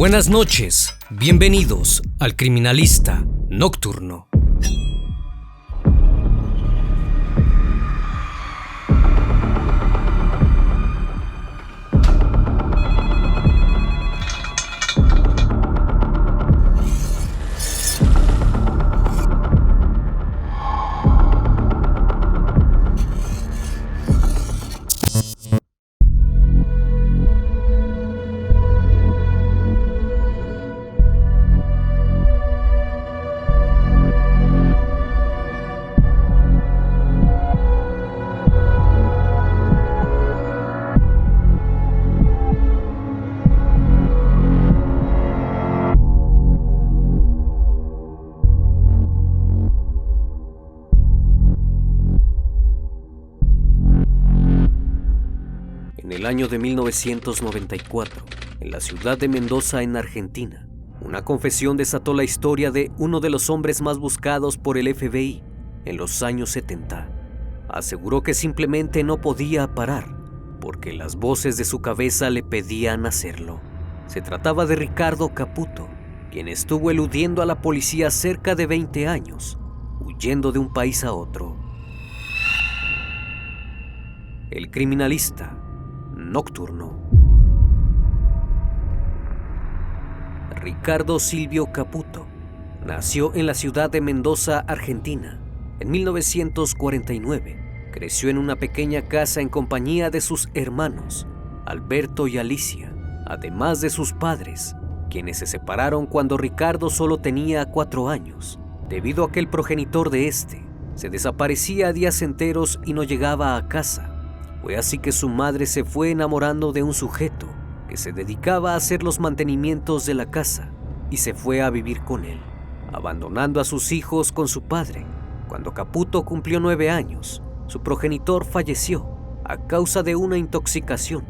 Buenas noches, bienvenidos al Criminalista Nocturno. En el año de 1994, en la ciudad de Mendoza, en Argentina, una confesión desató la historia de uno de los hombres más buscados por el FBI en los años 70. Aseguró que simplemente no podía parar, porque las voces de su cabeza le pedían hacerlo. Se trataba de Ricardo Caputo, quien estuvo eludiendo a la policía cerca de 20 años, huyendo de un país a otro. El Criminalista Nocturno. Ricardo Silvio Caputo nació en la ciudad de Mendoza, Argentina, en 1949. Creció en una pequeña casa en compañía de sus hermanos, Alberto y Alicia, además de sus padres, quienes se separaron cuando Ricardo solo tenía 4 años, debido a que el progenitor de este se desaparecía días enteros y no llegaba a casa. Fue así que su madre se fue enamorando de un sujeto que se dedicaba a hacer los mantenimientos de la casa y se fue a vivir con él, abandonando a sus hijos con su padre. Cuando Caputo cumplió 9 años, su progenitor falleció a causa de una intoxicación.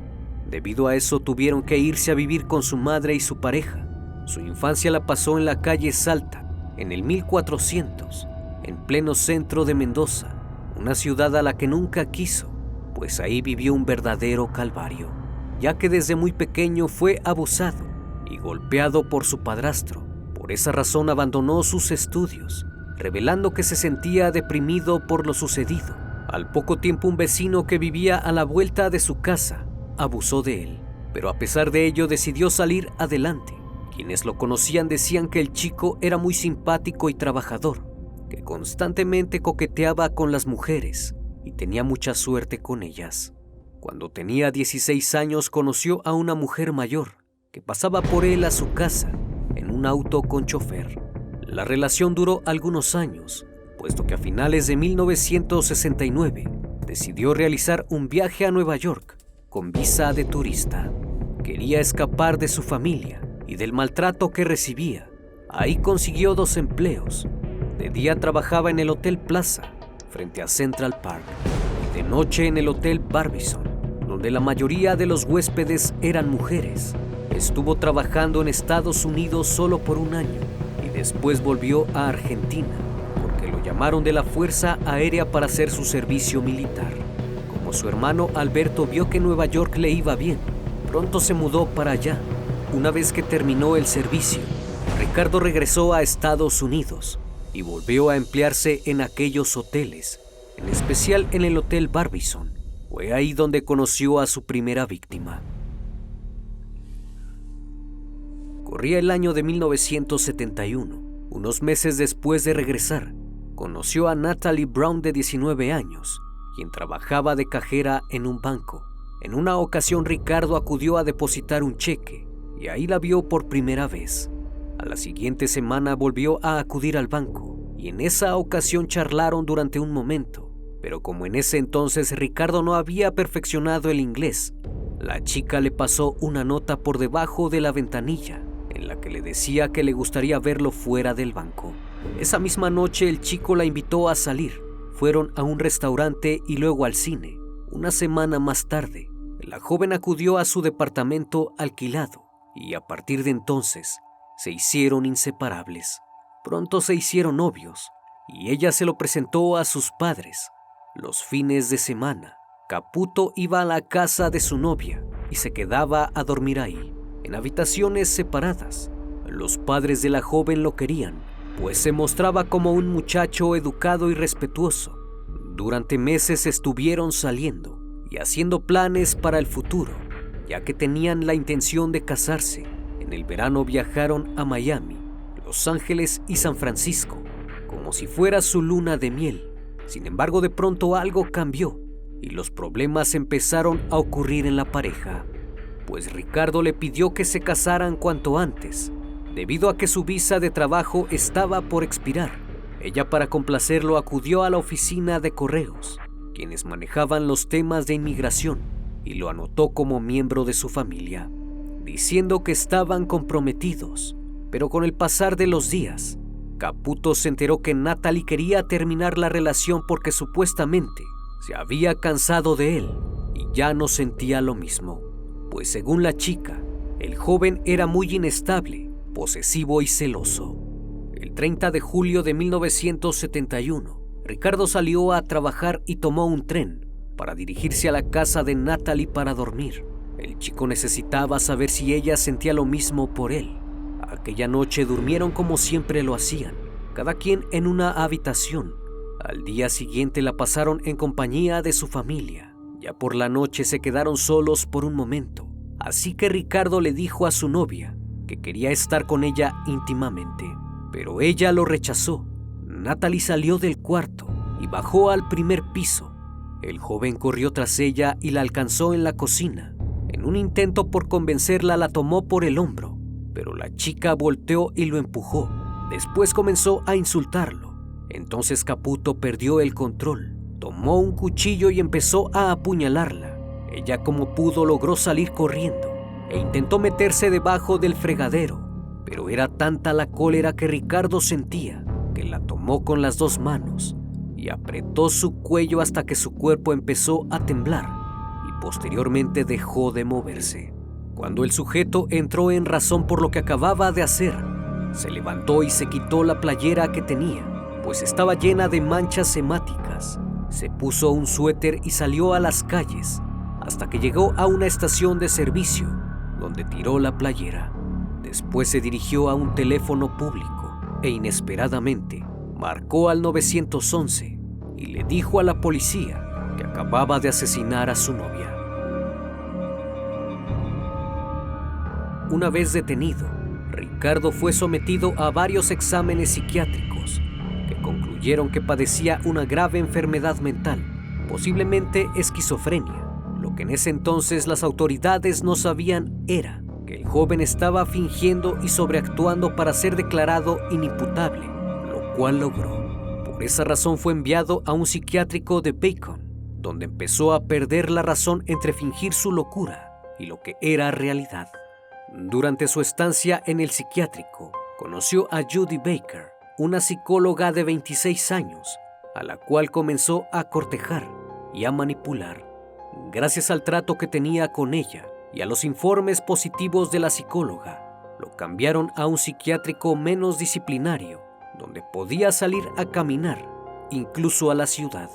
Debido a eso tuvieron que irse a vivir con su madre y su pareja. Su infancia la pasó en la calle Salta, en el 1400, en pleno centro de Mendoza, una ciudad a la que nunca quiso, pues ahí vivió un verdadero calvario, ya que desde muy pequeño fue abusado y golpeado por su padrastro. Por esa razón abandonó sus estudios, revelando que se sentía deprimido por lo sucedido. Al poco tiempo, un vecino que vivía a la vuelta de su casa abusó de él, pero a pesar de ello decidió salir adelante. Quienes lo conocían decían que el chico era muy simpático y trabajador, que constantemente coqueteaba con las mujeres y tenía mucha suerte con ellas. Cuando tenía 16 años conoció a una mujer mayor que pasaba por él a su casa en un auto con chofer. La relación duró algunos años, puesto que a finales de 1969 decidió realizar un viaje a Nueva York con visa de turista. Quería escapar de su familia y del maltrato que recibía. Ahí consiguió 2 empleos. De día trabajaba en el Hotel Plaza, frente a Central Park, y de noche en el Hotel Barbizon, donde la mayoría de los huéspedes eran mujeres. Estuvo trabajando en Estados Unidos solo por 1 año y después volvió a Argentina porque lo llamaron de la Fuerza Aérea para hacer su servicio militar. Como su hermano Alberto vio que Nueva York le iba bien, pronto se mudó para allá. Una vez que terminó el servicio, Ricardo regresó a Estados Unidos y volvió a emplearse en aquellos hoteles, en especial en el Hotel Barbizon. Fue ahí donde conoció a su primera víctima. Corría el año de 1971. Unos meses después de regresar, conoció a Natalie Brown, de 19 años, quien trabajaba de cajera en un banco. En una ocasión Ricardo acudió a depositar un cheque y ahí la vio por primera vez. A la siguiente semana volvió a acudir al banco y en esa ocasión charlaron durante un momento, pero como en ese entonces Ricardo no había perfeccionado el inglés, la chica le pasó una nota por debajo de la ventanilla en la que le decía que le gustaría verlo fuera del banco. Esa misma noche el chico la invitó a salir. Fueron a un restaurante y luego al cine. Una semana más tarde, la joven acudió a su departamento alquilado y a partir de entonces se hicieron inseparables. Pronto se hicieron novios y ella se lo presentó a sus padres. Los fines de semana, Caputo iba a la casa de su novia y se quedaba a dormir ahí. en habitaciones separadas. Los padres de la joven lo querían, pues se mostraba como un muchacho educado y respetuoso. Durante meses estuvieron saliendo y haciendo planes para el futuro, ya que tenían la intención de casarse. En el verano viajaron a Miami, Los Ángeles y San Francisco, como si fuera su luna de miel. Sin embargo, de pronto algo cambió y los problemas empezaron a ocurrir en la pareja, pues Ricardo le pidió que se casaran cuanto antes, debido a que su visa de trabajo estaba por expirar. Ella, para complacerlo, acudió a la oficina de correos, quienes manejaban los temas de inmigración, y lo anotó como miembro de su familia, diciendo que estaban comprometidos. Pero con el pasar de los días, Caputo se enteró que Natalie quería terminar la relación porque supuestamente se había cansado de él y ya no sentía lo mismo, pues según la chica, el joven era muy inestable, posesivo y celoso. El 30 de julio de 1971, Ricardo salió a trabajar y tomó un tren para dirigirse a la casa de Natalie para dormir. El chico necesitaba saber si ella sentía lo mismo por él. Aquella noche durmieron como siempre lo hacían, cada quien en una habitación. Al día siguiente la pasaron en compañía de su familia. Ya por la noche se quedaron solos por un momento, así que Ricardo le dijo a su novia que quería estar con ella íntimamente, pero ella lo rechazó. Natalie salió del cuarto y bajó al primer piso. El joven corrió tras ella y la alcanzó en la cocina. En un intento por convencerla, la tomó por el hombro, pero la chica volteó y lo empujó. Después comenzó a insultarlo. Entonces Caputo perdió el control, tomó un cuchillo y empezó a apuñalarla. Ella, como pudo, logró salir corriendo e intentó meterse debajo del fregadero, pero era tanta la cólera que Ricardo sentía que la tomó con las dos manos y apretó su cuello hasta que su cuerpo empezó a temblar y posteriormente dejó de moverse. Cuando el sujeto entró en razón por lo que acababa de hacer, se levantó y se quitó la playera que tenía, pues estaba llena de manchas hemáticas. Se puso un suéter y salió a las calles hasta que llegó a una estación de servicio, donde tiró la playera. Después se dirigió a un teléfono público e inesperadamente marcó al 911 y le dijo a la policía que acababa de asesinar a su novia. Una vez detenido, Ricardo fue sometido a varios exámenes psiquiátricos que concluyeron que padecía una grave enfermedad mental, posiblemente esquizofrenia. Lo que en ese entonces las autoridades no sabían era que el joven estaba fingiendo y sobreactuando para ser declarado inimputable, lo cual logró. Por esa razón fue enviado a un psiquiátrico de Bacon, donde empezó a perder la razón entre fingir su locura y lo que era realidad. Durante su estancia en el psiquiátrico, conoció a Judy Baker, una psicóloga de 26 años, a la cual comenzó a cortejar y a manipular. Gracias al trato que tenía con ella y a los informes positivos de la psicóloga, lo cambiaron a un psiquiátrico menos disciplinario, donde podía salir a caminar, incluso a la ciudad.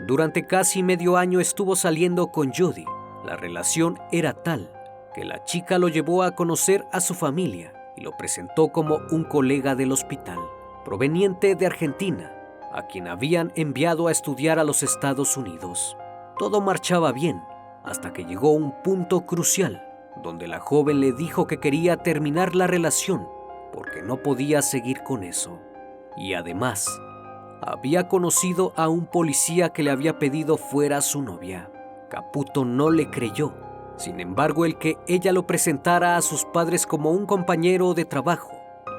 Durante casi medio año estuvo saliendo con Judy. La relación era tal que la chica lo llevó a conocer a su familia y lo presentó como un colega del hospital, proveniente de Argentina, a quien habían enviado a estudiar a los Estados Unidos. Todo marchaba bien, hasta que llegó un punto crucial, donde la joven le dijo que quería terminar la relación, porque no podía seguir con eso. Y además, había conocido a un policía que le había pedido fuera a su novia. Caputo no le creyó. Sin embargo, el que ella lo presentara a sus padres como un compañero de trabajo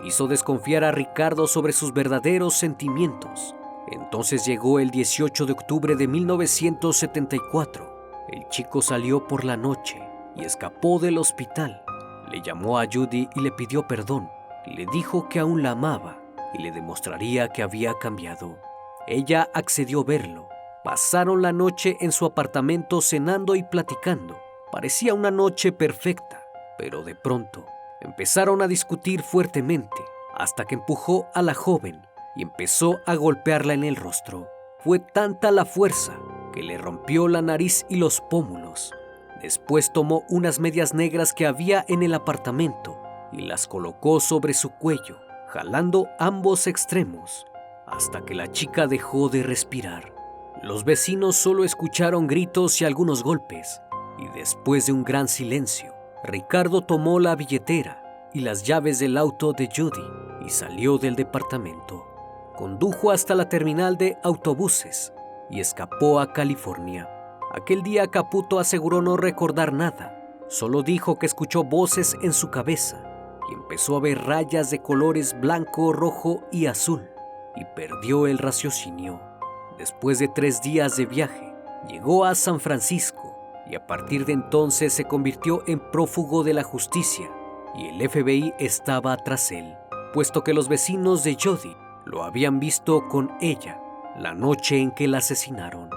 hizo desconfiar a Ricardo sobre sus verdaderos sentimientos. Entonces llegó el 18 de octubre de 1974. El chico salió por la noche y escapó del hospital. Le llamó a Judy y le pidió perdón. Le dijo que aún la amaba y le demostraría que había cambiado. Ella accedió a verlo. Pasaron la noche en su apartamento cenando y platicando. Parecía una noche perfecta, pero de pronto empezaron a discutir fuertemente hasta que empujó a la joven y empezó a golpearla en el rostro. Fue tanta la fuerza que le rompió la nariz y los pómulos. Después tomó unas medias negras que había en el apartamento y las colocó sobre su cuello, jalando ambos extremos, hasta que la chica dejó de respirar. Los vecinos solo escucharon gritos y algunos golpes, y después de un gran silencio, Ricardo tomó la billetera y las llaves del auto de Judy y salió del departamento. Condujo hasta la terminal de autobuses y escapó a California. Aquel día Caputo aseguró no recordar nada, solo dijo que escuchó voces en su cabeza y empezó a ver rayas de colores blanco, rojo y azul, y perdió el raciocinio. Después de 3 días de viaje, llegó a San Francisco y a partir de entonces se convirtió en prófugo de la justicia y el FBI estaba tras él, puesto que los vecinos de Judy lo habían visto con ella la noche en que la asesinaron.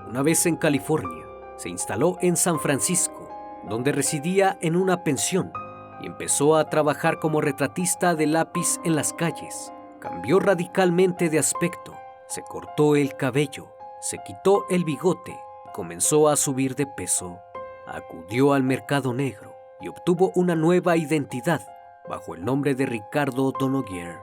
Una vez en California, se instaló en San Francisco, donde residía en una pensión y empezó a trabajar como retratista de lápiz en las calles. Cambió radicalmente de aspecto, se cortó el cabello, se quitó el bigote y comenzó a subir de peso. Acudió al mercado negro y obtuvo una nueva identidad bajo el nombre de Ricardo Donoghue.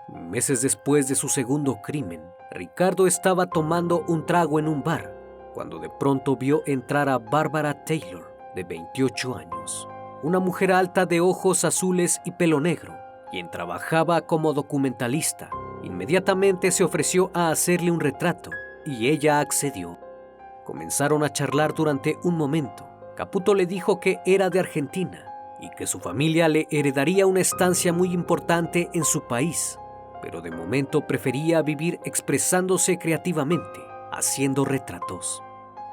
Meses después de su segundo crimen, Ricardo estaba tomando un trago en un bar cuando de pronto vio entrar a Barbara Taylor, de 28 años, una mujer alta de ojos azules y pelo negro, quien trabajaba como documentalista. Inmediatamente se ofreció a hacerle un retrato y ella accedió. Comenzaron a charlar durante un momento. Caputo le dijo que era de Argentina y que su familia le heredaría una estancia muy importante en su país, pero de momento prefería vivir expresándose creativamente, haciendo retratos.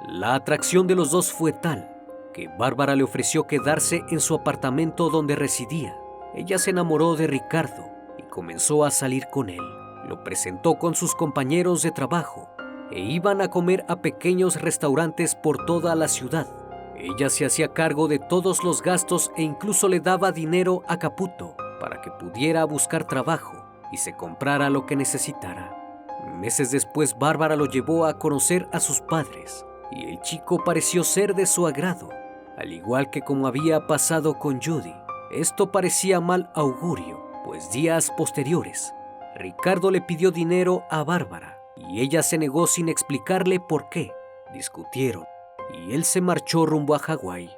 La atracción de los dos fue tal que Bárbara le ofreció quedarse en su apartamento donde residía. Ella se enamoró de Ricardo y comenzó a salir con él. Lo presentó con sus compañeros de trabajo e iban a comer a pequeños restaurantes por toda la ciudad. Ella se hacía cargo de todos los gastos e incluso le daba dinero a Caputo para que pudiera buscar trabajo y se comprara lo que necesitara. Meses después, Bárbara lo llevó a conocer a sus padres y el chico pareció ser de su agrado, al igual que como había pasado con Judy. Esto parecía mal augurio, pues días posteriores, Ricardo le pidió dinero a Bárbara y ella se negó sin explicarle por qué. Discutieron y él se marchó rumbo a Hawái.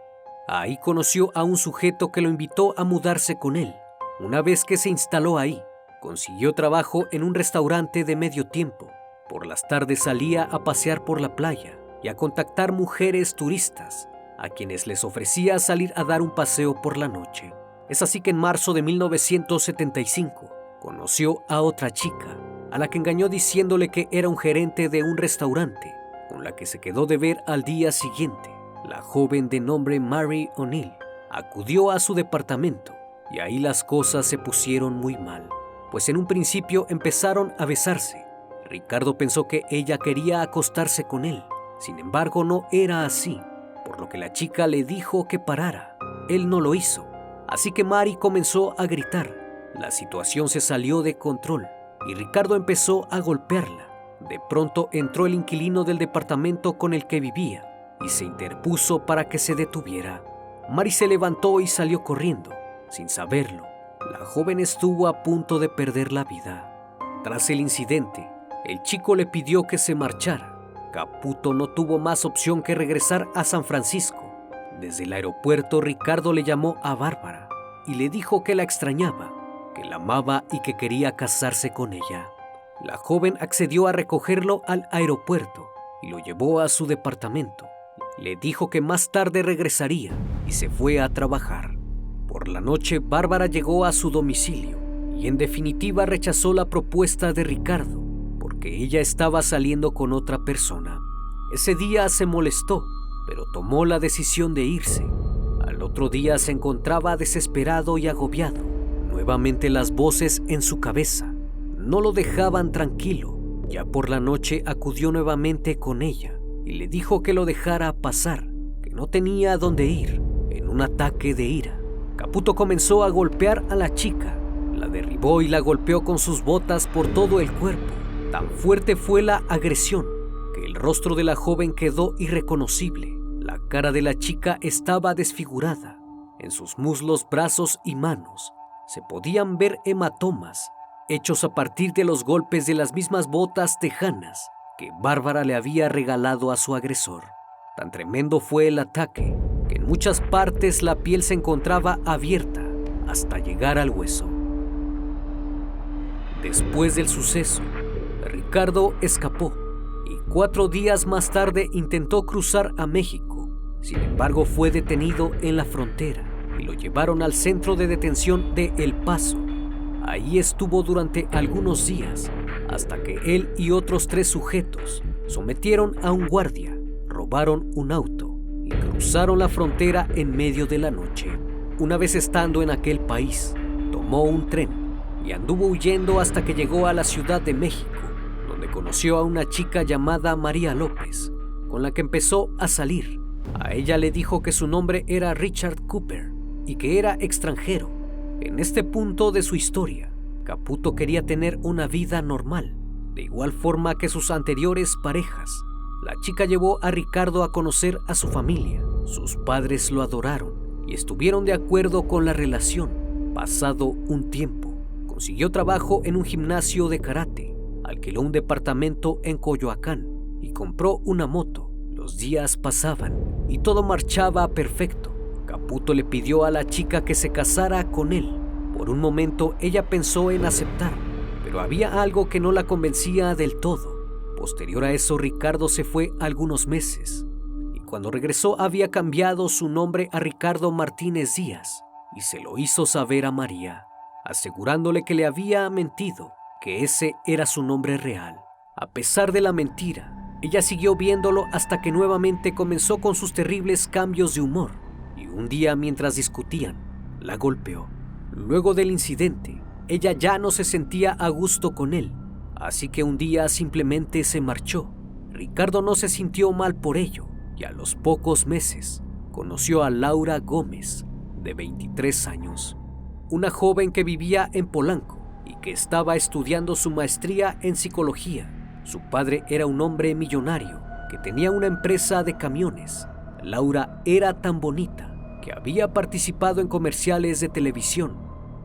Ahí conoció a un sujeto que lo invitó a mudarse con él. Una vez que se instaló ahí, consiguió trabajo en un restaurante de medio tiempo. Por las tardes salía a pasear por la playa y a contactar mujeres turistas, a quienes les ofrecía salir a dar un paseo por la noche. Es así que en marzo de 1975 conoció a otra chica, a la que engañó diciéndole que era un gerente de un restaurante, con la que se quedó de ver al día siguiente. La joven de nombre Mary O'Neill acudió a su departamento y ahí las cosas se pusieron muy mal, pues en un principio empezaron a besarse. Ricardo pensó que ella quería acostarse con él, sin embargo no era así, por lo que la chica le dijo que parara. Él no lo hizo, así que Mary comenzó a gritar. La situación se salió de control y Ricardo empezó a golpearla. De pronto entró el inquilino del departamento con el que vivía y se interpuso para que se detuviera. Mary se levantó y salió corriendo. Sin saberlo, la joven estuvo a punto de perder la vida. Tras el incidente, el chico le pidió que se marchara. Caputo no tuvo más opción que regresar a San Francisco. Desde el aeropuerto, Ricardo le llamó a Bárbara y le dijo que la extrañaba, que la amaba y que quería casarse con ella. La joven accedió a recogerlo al aeropuerto y lo llevó a su departamento. Le dijo que más tarde regresaría y se fue a trabajar. Por la noche, Bárbara llegó a su domicilio y en definitiva rechazó la propuesta de Ricardo porque ella estaba saliendo con otra persona. Ese día se molestó, pero tomó la decisión de irse. Al otro día se encontraba desesperado y agobiado. Nuevamente las voces en su cabeza no lo dejaban tranquilo. Ya por la noche acudió nuevamente con ella y le dijo que lo dejara pasar, que no tenía a dónde ir. En un ataque de ira, Caputo comenzó a golpear a la chica. La derribó y la golpeó con sus botas por todo el cuerpo. Tan fuerte fue la agresión que el rostro de la joven quedó irreconocible. La cara de la chica estaba desfigurada. En sus muslos, brazos y manos se podían ver hematomas hechos a partir de los golpes de las mismas botas tejanas que Bárbara le había regalado a su agresor. Tan tremendo fue el ataque que en muchas partes la piel se encontraba abierta hasta llegar al hueso. Después del suceso, Ricardo escapó y 4 días más tarde intentó cruzar a México. Sin embargo, fue detenido en la frontera y lo llevaron al centro de detención de El Paso. Ahí estuvo durante algunos días hasta que él y otros 3 sujetos sometieron a un guardia, robaron un auto y cruzaron la frontera en medio de la noche. Una vez estando en aquel país, tomó un tren y anduvo huyendo hasta que llegó a la Ciudad de México, donde conoció a una chica llamada María López, con la que empezó a salir. A ella le dijo que su nombre era Richard Cooper y que era extranjero. En este punto de su historia, Caputo quería tener una vida normal, de igual forma que sus anteriores parejas. La chica llevó a Ricardo a conocer a su familia. Sus padres lo adoraron y estuvieron de acuerdo con la relación. Pasado un tiempo, consiguió trabajo en un gimnasio de karate, alquiló un departamento en Coyoacán y compró una moto. Los días pasaban y todo marchaba perfecto. Caputo le pidió a la chica que se casara con él. Por un momento ella pensó en aceptar, pero había algo que no la convencía del todo. Posterior a eso, Ricardo se fue algunos meses y cuando regresó había cambiado su nombre a Ricardo Martínez Díaz y se lo hizo saber a María, asegurándole que le había mentido, que ese era su nombre real. A pesar de la mentira, ella siguió viéndolo hasta que nuevamente comenzó con sus terribles cambios de humor y un día, mientras discutían, la golpeó. Luego del incidente, ella ya no se sentía a gusto con él, así que un día simplemente se marchó. Ricardo no se sintió mal por ello y a los pocos meses conoció a Laura Gómez, de 23 años, una joven que vivía en Polanco y que estaba estudiando su maestría en psicología. Su padre era un hombre millonario que tenía una empresa de camiones. Laura era tan bonita que había participado en comerciales de televisión.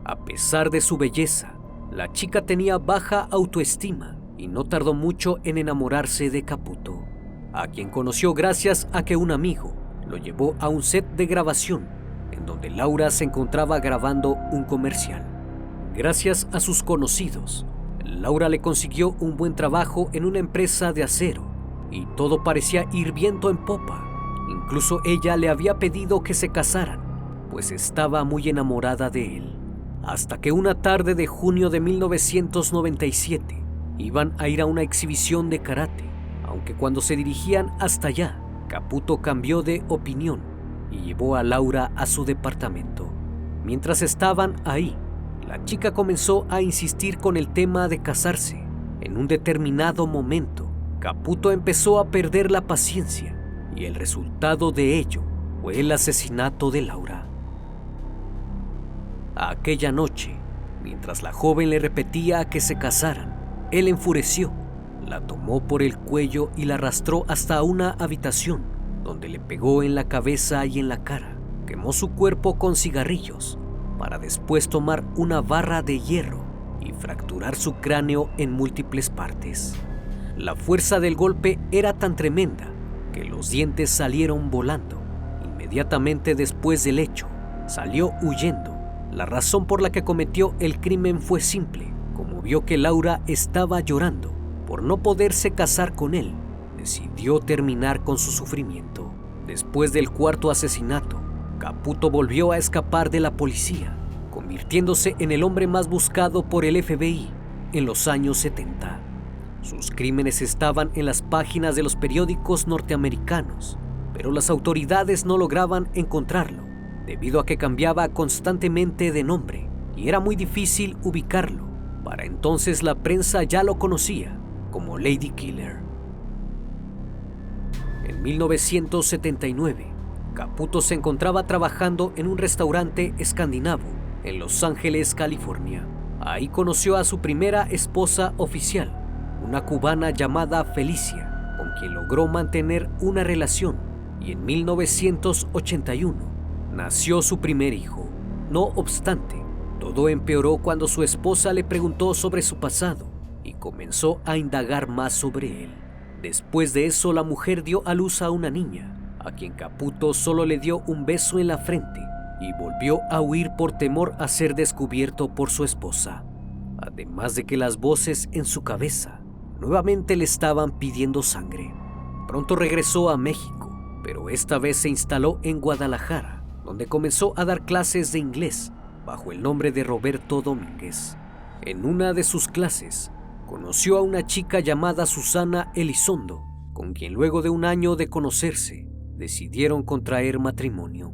A pesar de su belleza, la chica tenía baja autoestima y no tardó mucho en enamorarse de Caputo, a quien conoció gracias a que un amigo lo llevó a un set de grabación en donde Laura se encontraba grabando un comercial. Gracias a sus conocidos, Laura le consiguió un buen trabajo en una empresa de acero y todo parecía ir viento en popa. Incluso ella le había pedido que se casaran, pues estaba muy enamorada de él. Hasta que una tarde de junio de 1997 iban a ir a una exhibición de karate, aunque cuando se dirigían hasta allá, Caputo cambió de opinión y llevó a Laura a su departamento. Mientras estaban ahí, la chica comenzó a insistir con el tema de casarse. En un determinado momento, Caputo empezó a perder la paciencia y el resultado de ello fue el asesinato de Laura. Aquella noche, mientras la joven le repetía que se casaran, él enfureció, la tomó por el cuello y la arrastró hasta una habitación, donde le pegó en la cabeza y en la cara. Quemó su cuerpo con cigarrillos, para después tomar una barra de hierro y fracturar su cráneo en múltiples partes. La fuerza del golpe era tan tremenda que los dientes salieron volando. Inmediatamente después del hecho, salió huyendo. La razón por la que cometió el crimen fue simple. Como vio que Laura estaba llorando por no poderse casar con él, decidió terminar con su sufrimiento. Después del cuarto asesinato, Caputo volvió a escapar de la policía, convirtiéndose en el hombre más buscado por el FBI en los años 70. Sus crímenes estaban en las páginas de los periódicos norteamericanos, pero las autoridades no lograban encontrarlo, debido a que cambiaba constantemente de nombre y era muy difícil ubicarlo. Para entonces la prensa ya lo conocía como Lady Killer. En 1979, Caputo se encontraba trabajando en un restaurante escandinavo en Los Ángeles, California. Ahí conoció a su primera esposa oficial, una cubana llamada Felicia, con quien logró mantener una relación y en 1981 nació su primer hijo. No obstante, todo empeoró cuando su esposa le preguntó sobre su pasado y comenzó a indagar más sobre él. Después de eso, la mujer dio a luz a una niña, a quien Caputo solo le dio un beso en la frente y volvió a huir por temor a ser descubierto por su esposa. Además de que las voces en su cabeza nuevamente le estaban pidiendo sangre. Pronto regresó a México, pero esta vez se instaló en Guadalajara, donde comenzó a dar clases de inglés bajo el nombre de Roberto Domínguez. En una de sus clases, conoció a una chica llamada Susana Elizondo, con quien luego de un año de conocerse, decidieron contraer matrimonio.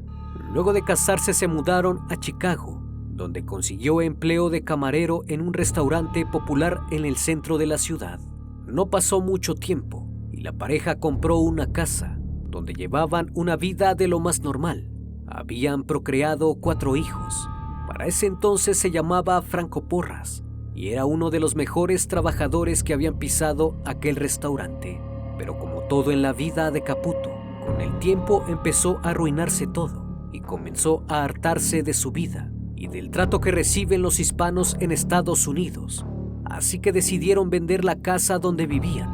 Luego de casarse se mudaron a Chicago, donde consiguió empleo de camarero en un restaurante popular en el centro de la ciudad. No pasó mucho tiempo y la pareja compró una casa, donde llevaban una vida de lo más normal. Habían procreado 4 hijos. Para ese entonces se llamaba Franco Porras y era uno de los mejores trabajadores que habían pisado aquel restaurante. Pero como todo en la vida de Caputo, con el tiempo empezó a arruinarse todo y comenzó a hartarse de su vida y del trato que reciben los hispanos en Estados Unidos. Así que decidieron vender la casa donde vivían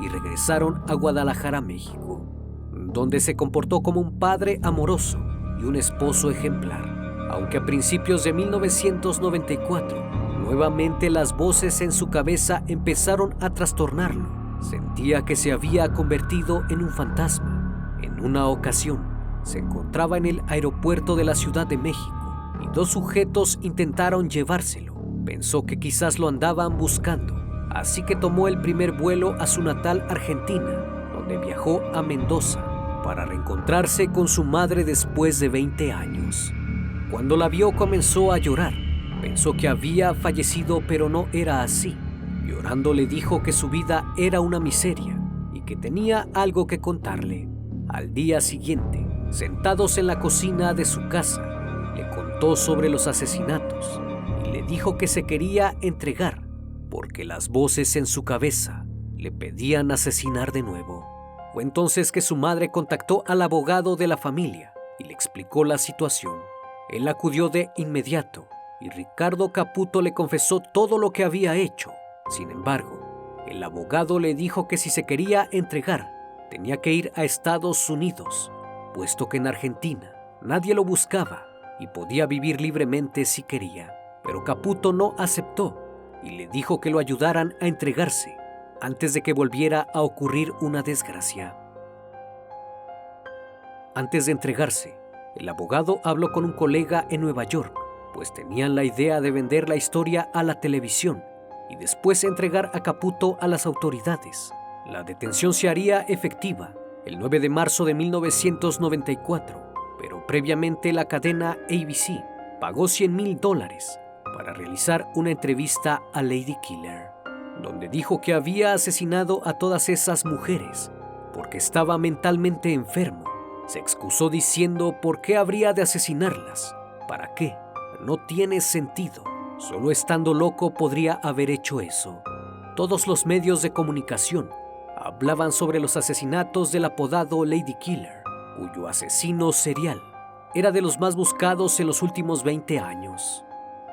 y regresaron a Guadalajara, México, donde se comportó como un padre amoroso y un esposo ejemplar. Aunque a principios de 1994, nuevamente las voces en su cabeza empezaron a trastornarlo. Sentía que se había convertido en un fantasma. En una ocasión, se encontraba en el aeropuerto de la Ciudad de México y 2 sujetos intentaron llevárselo. Pensó que quizás lo andaban buscando, así que tomó el primer vuelo a su natal Argentina, donde viajó a Mendoza para reencontrarse con su madre después de 20 años. Cuando la vio comenzó a llorar. Pensó que había fallecido, pero no era así. Llorando le dijo que su vida era una miseria y que tenía algo que contarle. Al día siguiente, sentados en la cocina de su casa, le contó sobre los asesinatos y le dijo que se quería entregar porque las voces en su cabeza le pedían asesinar de nuevo. Fue entonces que su madre contactó al abogado de la familia y le explicó la situación. Él acudió de inmediato y Ricardo Caputo le confesó todo lo que había hecho. Sin embargo, el abogado le dijo que si se quería entregar, tenía que ir a Estados Unidos, puesto que en Argentina nadie lo buscaba y podía vivir libremente si quería. Pero Caputo no aceptó y le dijo que lo ayudaran a entregarse antes de que volviera a ocurrir una desgracia. Antes de entregarse, el abogado habló con un colega en Nueva York, pues tenían la idea de vender la historia a la televisión y después entregar a Caputo a las autoridades. La detención se haría efectiva el 9 de marzo de 1994, pero previamente la cadena ABC pagó $100,000 para realizar una entrevista a Lady Killer, donde dijo que había asesinado a todas esas mujeres porque estaba mentalmente enfermo. Se excusó diciendo por qué habría de asesinarlas. ¿Para qué? No tiene sentido. Solo estando loco podría haber hecho eso. Todos los medios de comunicación hablaban sobre los asesinatos del apodado Lady Killer, cuyo asesino serial era de los más buscados en los últimos 20 años.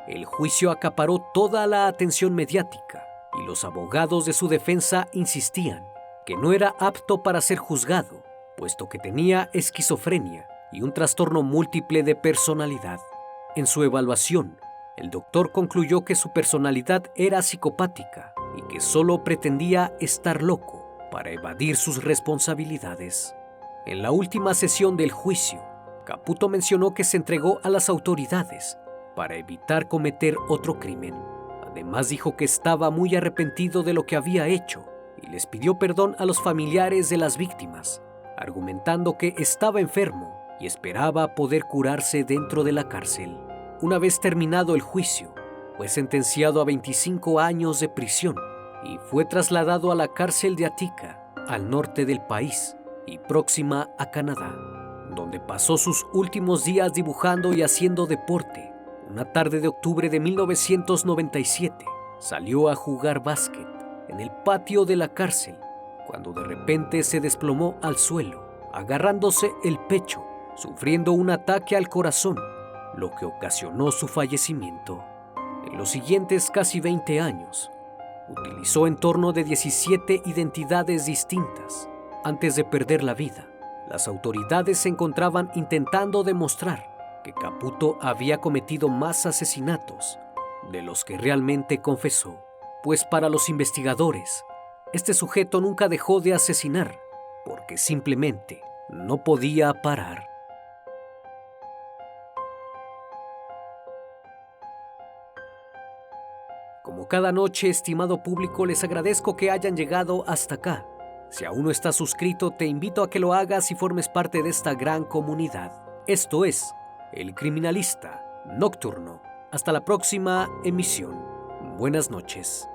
El juicio acaparó toda la atención mediática y los abogados de su defensa insistían que no era apto para ser juzgado, puesto que tenía esquizofrenia y un trastorno múltiple de personalidad. En su evaluación, el doctor concluyó que su personalidad era psicopática y que solo pretendía estar loco para evadir sus responsabilidades. En la última sesión del juicio, Caputo mencionó que se entregó a las autoridades para evitar cometer otro crimen. Además dijo que estaba muy arrepentido de lo que había hecho y les pidió perdón a los familiares de las víctimas, argumentando que estaba enfermo y esperaba poder curarse dentro de la cárcel. Una vez terminado el juicio, fue sentenciado a 25 años de prisión y fue trasladado a la cárcel de Attica, al norte del país y próxima a Canadá, donde pasó sus últimos días dibujando y haciendo deporte. Una tarde de octubre de 1997, salió a jugar básquet en el patio de la cárcel, cuando de repente se desplomó al suelo, agarrándose el pecho, sufriendo un ataque al corazón, lo que ocasionó su fallecimiento. En los siguientes casi 20 años, utilizó en torno de 17 identidades distintas. Antes de perder la vida, las autoridades se encontraban intentando demostrar que Caputo había cometido más asesinatos de los que realmente confesó, pues para los investigadores, este sujeto nunca dejó de asesinar porque simplemente no podía parar. Como cada noche, estimado público, les agradezco que hayan llegado hasta acá. Si aún no estás suscrito, te invito a que lo hagas y formes parte de esta gran comunidad. Esto es El Criminalista Nocturno. Hasta la próxima emisión. Buenas noches.